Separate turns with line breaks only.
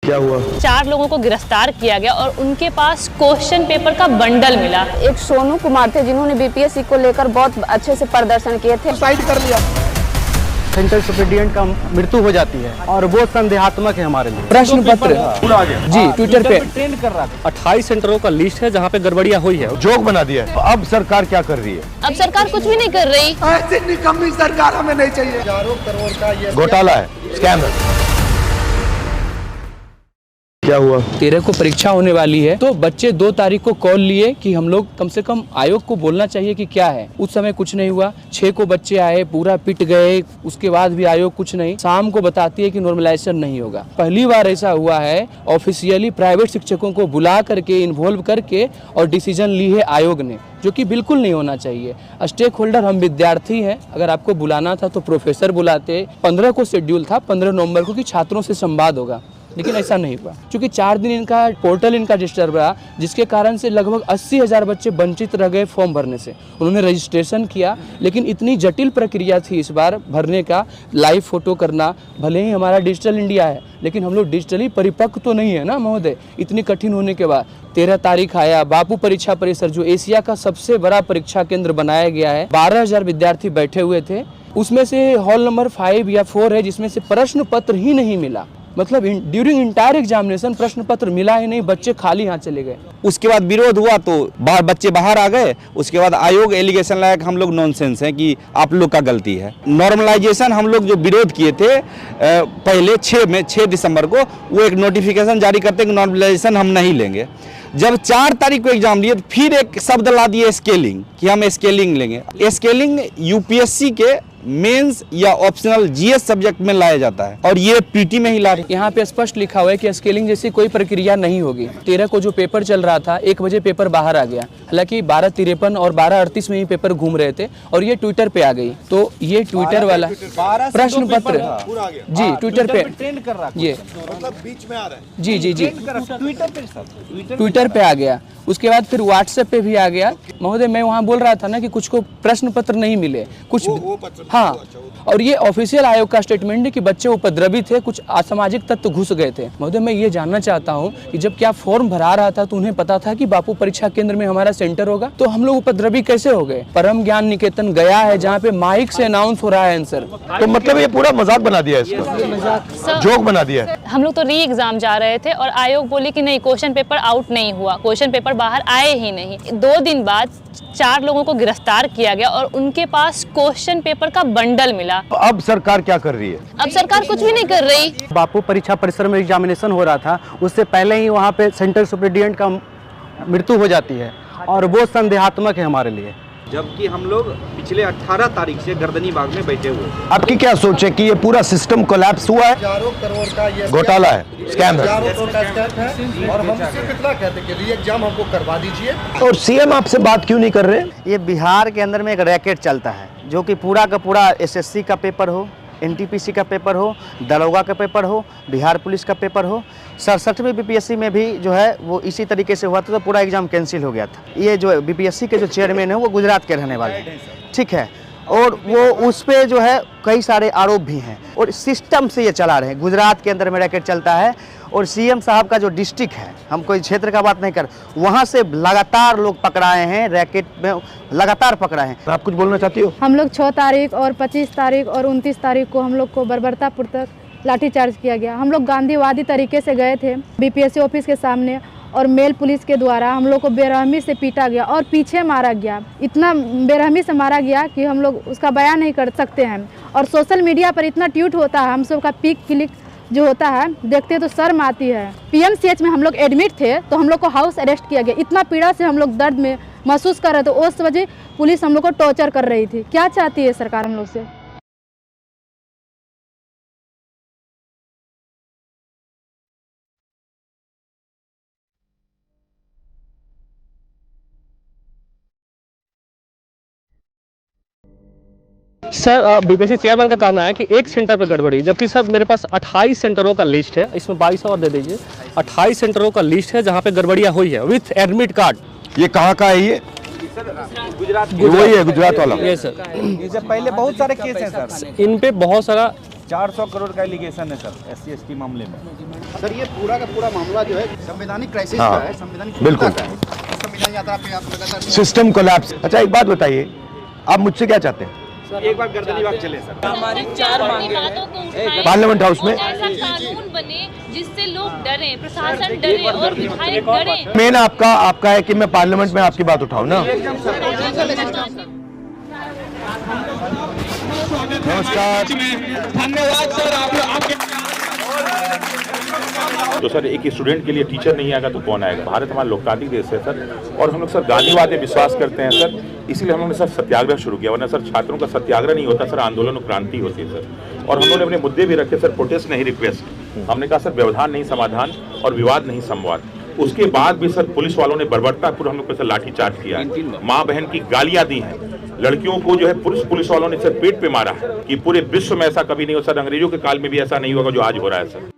क्या हुआ?
4 लोगों को गिरफ्तार किया गया और उनके पास क्वेश्चन पेपर का बंडल मिला।
एक सोनू कुमार थे जिन्होंने बीपीएससी को लेकर बहुत अच्छे से प्रदर्शन किए थे।
साइड कर लिया।
सेंट्रल सुपरिटेंडेंट का मृत्यु हो जाती है और वो संदेहात्मक है हमारे लिए।
प्रश्न पत्र जी ट्विटर पे
ट्रेंड कर रहा था। 28 सेंटरों का लिस्ट है जहाँ पे गड़बड़िया हुई है।
जोक बना दिया है। अब सरकार क्या कर रही है?
अब सरकार कुछ भी नहीं कर रही।
ऐसी निकम्मी सरकार हमें नहीं चाहिए। हजारों करोड़ का ये
घोटाला है, स्कैम है। क्या हुआ?
13 को परीक्षा होने वाली है तो बच्चे 2 तारीख को कॉल लिए कि हम लोग कम से कम आयोग को बोलना चाहिए कि क्या है। उस समय कुछ नहीं हुआ। 6 को बच्चे आए, पूरा पिट गए, उसके बाद भी आयोग कुछ नहीं। शाम को बताती है कि नॉर्मलाइजेशन नहीं होगा। पहली बार ऐसा हुआ है ऑफिशियली प्राइवेट शिक्षकों को बुला करके इन्वॉल्व करके और डिसीजन ली है आयोग ने, जो कि बिल्कुल नहीं होना चाहिए। स्टेक होल्डर हम विद्यार्थी हैं, अगर आपको बुलाना था तो प्रोफेसर बुलाते। 15 को शेड्यूल था 15 नवंबर को कि छात्रों से संवाद होगा, लेकिन ऐसा नहीं हुआ क्योंकि 4 दिन इनका पोर्टल इनका डिस्टर्ब रहा, जिसके कारण से लगभग 80,000 बच्चे वंचित रह गए फॉर्म भरने से। उन्होंने रजिस्ट्रेशन किया, लेकिन इतनी जटिल प्रक्रिया थी इस बार भरने का। लाइव फोटो करना, भले ही हमारा डिजिटल इंडिया है लेकिन हम लोग डिजिटली परिपक्व तो नहीं है ना महोदय। इतनी कठिन होने के बाद 13 तारीख आया। बापू परीक्षा परिसर जो एशिया का सबसे बड़ा परीक्षा केंद्र बनाया गया है, 12,000 विद्यार्थी बैठे हुए थे। उसमें से हॉल नंबर 5 या 4 है जिसमें से प्रश्न पत्र ही नहीं मिला। मतलब ड्यूरिंग इंटायर एग्जामिनेशन प्रश्न पत्र मिला ही नहीं, बच्चे खाली हाथ चले गए।
उसके बाद विरोध हुआ तो बच्चे बाहर आ गए। उसके बाद आयोग एलिगेशन लाया कि हम लोग नॉनसेंस हैं, कि आप लोग का गलती है। नॉर्मलाइजेशन हम लोग जो विरोध किए थे पहले 6 दिसंबर को, वो एक नोटिफिकेशन जारी करते हैं कि नॉर्मलाइजेशन हम नहीं लेंगे। जब 4 तारीख को एग्जाम लिए तो फिर एक शब्द ला दिए स्केलिंग, कि हम स्केलिंग लेंगे। स्केलिंग यूपीएससी के मेंस या ऑप्शनल जीएस सब्जेक्ट में लाया जाता है और ये पीटी में ही ला रहे।
यहाँ पे स्पष्ट लिखा हुआ है कि स्केलिंग जैसी कोई प्रक्रिया नहीं होगी। 13 को जो पेपर चल रहा था 1 बजे पेपर बाहर आ गया, हालांकि 12:53 और 12:38 में ही पेपर घूम रहे थे और ये ट्विटर पे आ गई। तो ये ट्विटर वाला प्रश्न पत्र जी ट्विटर पे
ट्रेंड कर रहा है,
ये
मतलब बीच में आ रहा है।
जी ट्विटर पे आ गया। उसके बाद फिर व्हाट्सएप पे भी आ गया। महोदय मैं वहाँ बोल रहा था ना कि कुछ को प्रश्न पत्र नहीं मिले, कुछ हाँ। और ये ऑफिशियल आयोग का स्टेटमेंट है कि बच्चे उपद्रवी थे, कुछ असामाजिक तत्व घुस गए थे। महोदय मैं ये जानना चाहता हूँ कि जब क्या फॉर्म भरा रहा था तो उन्हें पता था कि बापू परीक्षा केंद्र में हमारा सेंटर होगा, तो हम लोग उपद्रवी कैसे हो गए? परम ज्ञान निकेतन गया है जहाँ पे माइक से अनाउंस हो रहा है आंसर।
तो मतलब ये पूरा मजाक बना दिया है इसको, जोक बना दिया है।
हम लोग तो री एग्जाम जा रहे थे और आयोग बोली कि नहीं, क्वेश्चन पेपर आउट नहीं हुआ, क्वेश्चन पेपर बाहर आए ही नहीं। 2 दिन बाद 4 लोगों को गिरफ्तार किया गया और उनके पास क्वेश्चन पेपर का बंडल मिला।
अब सरकार क्या कर रही है?
अब सरकार कुछ भी नहीं कर रही।
बापू परीक्षा परिसर में एग्जामिनेशन हो रहा था, उससे पहले ही वहाँ पे सेंट्रल सुपरिटेंडेंट का मृत्यु हो जाती है और वो संदेहात्मक है हमारे लिए।
जबकि हम लोग पिछले 18 तारीख से गर्दनी बाग में बैठे हुए।
आपकी क्या सोच है कि ये पूरा सिस्टम कोलैप्स हुआ है?
हजारों करोड़ का ये
घोटाला है, स्कैम है।
हजारों करोड़ का स्कैम है और हम सिर्फ इतना कहते हैं कि री एग्जाम हमको करवा दीजिए।
और सीएम आपसे बात क्यों नहीं कर रहे?
ये बिहार के अंदर में एक रैकेट चलता है जो कि पूरा का पूरा एसएससी का पेपर हो, एनटीपीसी का पेपर हो, दरोगा का पेपर हो, बिहार पुलिस का पेपर हो। 67वें बीपीएससी में भी जो है वो इसी तरीके से हुआ था, तो पूरा एग्जाम कैंसिल हो गया था। ये जो बीपीएससी के जो चेयरमैन है वो गुजरात के रहने वाले हैं, ठीक है, और वो उस पे जो है कई सारे आरोप भी हैं और सिस्टम से ये चला रहे हैं। गुजरात के अंदर में रैकेट चलता है और सीएम साहब का जो डिस्ट्रिक्ट है, हम कोई क्षेत्र का बात नहीं कर, वहाँ से लगातार लोग पकड़ाए हैं, रैकेट में लगातार पकड़ाए हैं।
आप कुछ बोलना चाहती हो?
हम लोग 6 तारीख और 25 तारीख और 29 तारीख को हम लोग को बर्बरतापुर तक लाठीचार्ज किया गया। हम लोग गांधीवादी तरीके से गए थे बीपीएससी ऑफिस के सामने और मेल पुलिस के द्वारा हम लोग को बेरहमी से पीटा गया और पीछे मारा गया। इतना बेरहमी से मारा गया कि हम लोग उसका बयान नहीं कर सकते हैं। और सोशल मीडिया पर इतना ट्वीट होता है, हम सब का पिक क्लिक जो होता है देखते तो शर्म आती है। पीएमसीएच में हम लोग एडमिट थे तो हम लोग को हाउस अरेस्ट किया गया। इतना पीड़ा से हम लोग दर्द में महसूस कर रहे थे, उस वजह पुलिस हम लोग को टॉर्चर कर रही थी। क्या चाहती है सरकार हम लोग से?
सर बीपीएससी चेयरमैन का कहना है कि एक सेंटर पर गड़बड़ी, जबकि सर मेरे पास 28 सेंटरों का लिस्ट है, इसमें 22 और दे दीजिए। 28 सेंटरों का लिस्ट है जहाँ पे गड़बड़ियाँ हुई है विथ एडमिट कार्ड।
ये कहाँ का है? ये
गुजरात
वही है, गुजरात वाला।
ये सर
ये पहले बहुत सारे केस हैं सर,
इन पे बहुत सारा
400 करोड़ का एलिगेशन है सर SC/ST मामले में।
सर ये पूरा का पूरा मामला जो है संवैधानिक क्राइसिस
हाँ,
का है, संवैधानिक
बिल्कुल।
का है। संविधान यात्रा पे आप लगातार
सिस्टम कोलैप्स। अच्छा एक बात बताइए, आप मुझसे क्या चाहते हैं?
एक बार गर्दनी बाग चले सर।
पार्लियामेंट हाउस में
ऐसा कानून बने जिससे लोग डरें, प्रशासन डरे और विधायक डरे।
मेन आपका है कि मैं पार्लियामेंट में आपकी बात उठाऊं ना। नमस्कार।
धन्यवाद सर आपके।
तो सर एक स्टूडेंट के लिए टीचर नहीं आएगा तो कौन आएगा? भारत हमारा लोकतांत्रिक देश है सर, और हम लोग सर गांधीवाद में विश्वास करते हैं सर, इसीलिए हम लोगों ने सर सत्याग्रह शुरू किया। वरना सर छात्रों का सत्याग्रह नहीं होता सर, आंदोलन और क्रांति होती है सर। और हम लोगों ने अपने मुद्दे भी रखे सर, प्रोटेस्ट नहीं रिक्वेस्ट। हमने कहा सर व्यवधान नहीं समाधान और विवाद नहीं संवाद। उसके बाद भी सर पुलिस वालों ने बर्बरतापूर्वक हम लोग पर सर लाठीचार्ज किया है, माँ बहन की गालियां दी हैं, लड़कियों को जो है पुलिस वालों ने सर पेट पे मारा है कि पूरे विश्व में ऐसा कभी नहीं हो सर, अंग्रेजों के काल में भी ऐसा नहीं होगा जो आज हो रहा है सर।